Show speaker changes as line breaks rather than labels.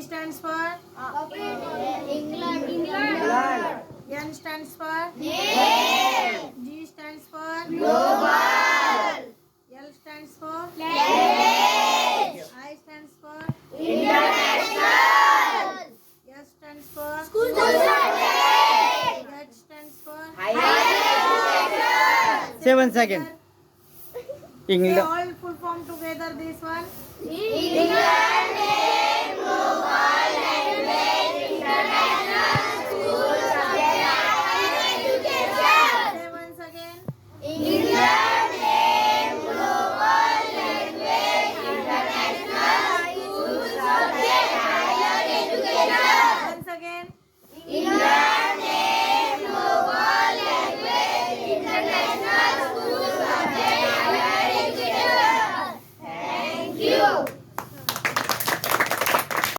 stands for
England.
N stands for
Name.
G stands for
Global.
L stands for
Language.
I stands for
International.
S stands for
School society.
H stands for
Higher education.
7 seconds.
Say
England.
all full form together this one.
England.